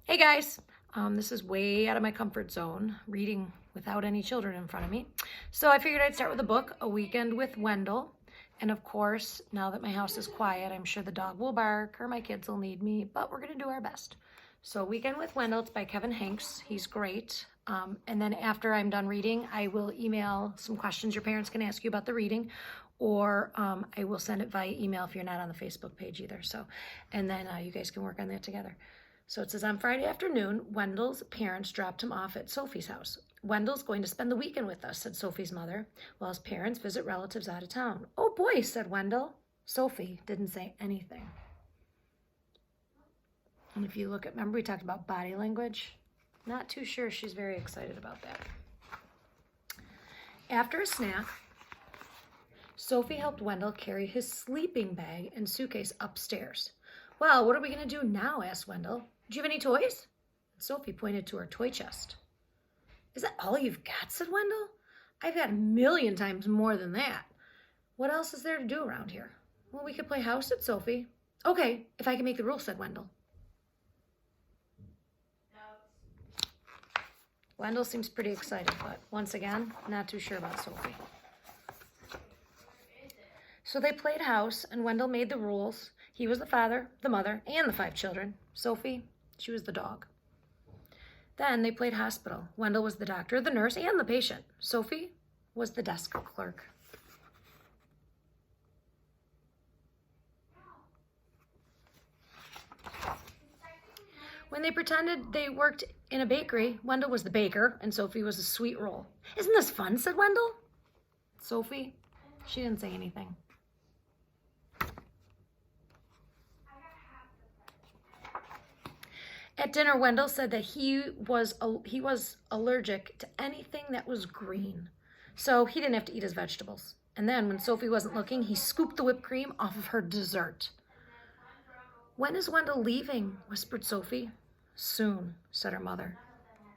Hey guys, this is way out of my comfort zone, reading without any children in front of me. So I figured I'd start with a book, A Weekend with Wendell. And of course, now that my house is quiet, I'm sure the dog will bark or my kids will need me, but we're gonna do our best. So Weekend with Wendell, it's by Kevin Hanks. He's great. And then after I'm done reading, I will email some questions your parents can ask you about the reading, or I will send it via email if you're not on the Facebook page either. So, and then you guys can work on that together. So it says, on Friday afternoon, Wendell's parents dropped him off at Sophie's house. Wendell's going to spend the weekend with us, said Sophie's mother, while his parents visit relatives out of town. Oh boy, said Wendell. Sophie didn't say anything. And if you look at, remember we talked about body language? Not too sure she's very excited about that. After a snack, Sophie helped Wendell carry his sleeping bag and suitcase upstairs. Well, what are we going to do now? Asked Wendell. Do you have any toys? Sophie pointed to her toy chest. Is that all you've got? Said Wendell. I've got a million times more than that. What else is there to do around here? Well, we could play house, said Sophie. Okay, if I can make the rules, said Wendell. Wendell seems pretty excited, but once again, not too sure about Sophie. So they played house, and Wendell made the rules. He was the father, the mother, and the 5 children. Sophie, she was the dog. Then they played hospital. Wendell was the doctor, the nurse, and the patient. Sophie was the desk clerk. When they pretended they worked in a bakery, Wendell was the baker, and Sophie was a sweet roll. Isn't this fun? Said Wendell. Sophie, she didn't say anything. At dinner, Wendell said that he was allergic to anything that was green, so he didn't have to eat his vegetables. And then, when Sophie wasn't looking, he scooped the whipped cream off of her dessert. When is Wendell leaving? Whispered Sophie. Soon, said her mother.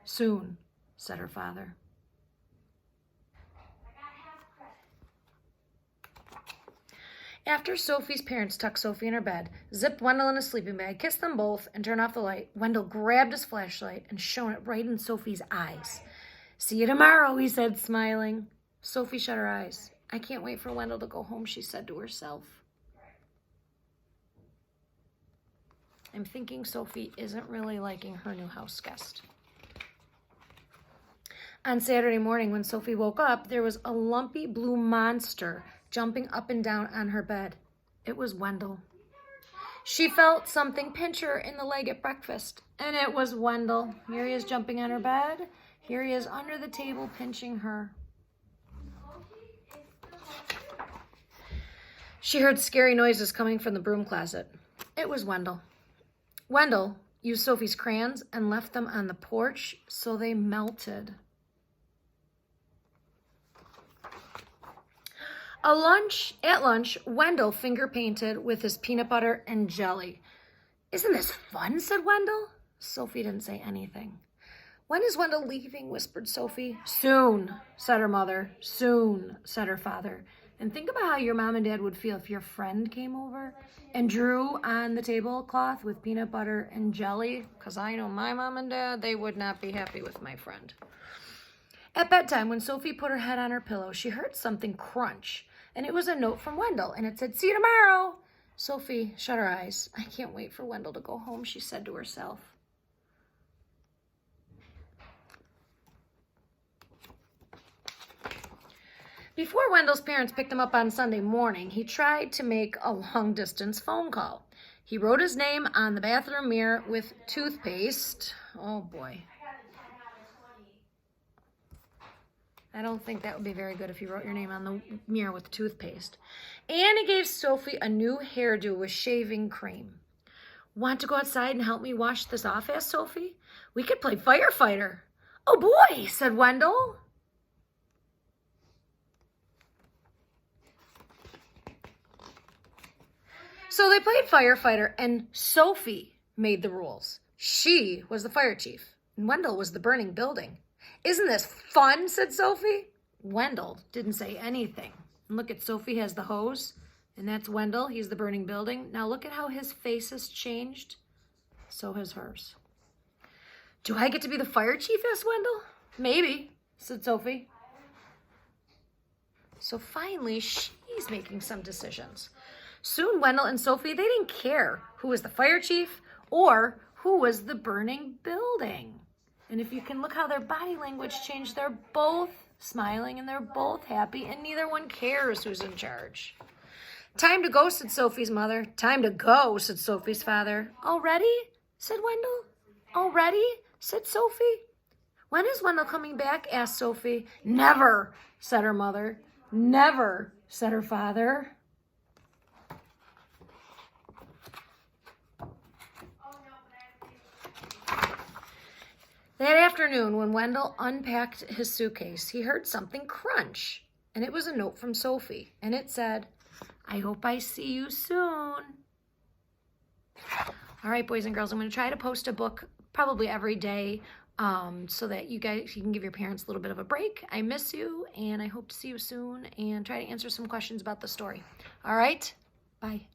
Soon, said her father. After Sophie's parents tucked Sophie in her bed, zipped Wendell in a sleeping bag, kissed them both, and turned off the light, Wendell grabbed his flashlight and shone it right in Sophie's eyes. See you tomorrow, he said, smiling. Sophie shut her eyes. I can't wait for Wendell to go home, she said to herself. I'm thinking Sophie isn't really liking her new house guest. On Saturday morning, when Sophie woke up, there was a lumpy blue monster jumping up and down on her bed. It was Wendell. She felt something pinch her in the leg at breakfast, and it was Wendell. Here he is jumping on her bed. Here he is under the table pinching her. She heard scary noises coming from the broom closet. It was Wendell. Wendell used Sophie's crayons and left them on the porch so they melted. At lunch, Wendell finger painted with his peanut butter and jelly. Isn't this fun? Said Wendell. Sophie didn't say anything. When is Wendell leaving? Whispered Sophie. Soon, said her mother. Soon, said her father. And think about how your mom and dad would feel if your friend came over and drew on the tablecloth with peanut butter and jelly, because I know my mom and dad, they would not be happy with my friend. At bedtime, when Sophie put her head on her pillow, she heard something crunch. And it was a note from Wendell, and it said, see you tomorrow. Sophie shut her eyes. I can't wait for Wendell to go home, she said to herself. Before Wendell's parents picked him up on Sunday morning, he tried to make a long-distance phone call. He wrote his name on the bathroom mirror with toothpaste. Oh, boy. I don't think that would be very good if you wrote your name on the mirror with toothpaste. And he gave Sophie a new hairdo with shaving cream. Want to go outside and help me wash this off? Asked Sophie. We could play firefighter. Oh boy, said Wendell. So they played firefighter, and Sophie made the rules. She was the fire chief, and Wendell was the burning building. Isn't this fun? Said Sophie. Wendell didn't say anything. And look at Sophie has the hose, and that's Wendell. He's the burning building. Now look at how his face has changed. So has hers. Do I get to be the fire chief? Asked Wendell. Maybe, said Sophie. So finally, she's making some decisions. Soon, Wendell and Sophie, they didn't care who was the fire chief or who was the burning building. And if you can look how their body language changed, they're both smiling and they're both happy and neither one cares who's in charge. Time to go, said Sophie's mother. Time to go, said Sophie's father. Already? Said Wendell. Already? Said Sophie. When is Wendell coming back? Asked Sophie. Never, said her mother. Never, said her father. That afternoon, when Wendell unpacked his suitcase, he heard something crunch. And it was a note from Sophie. And it said, I hope I see you soon. All right, boys and girls, I'm going to try to post a book probably every day so that you can give your parents a little bit of a break. I miss you, and I hope to see you soon and try to answer some questions about the story. All right? Bye.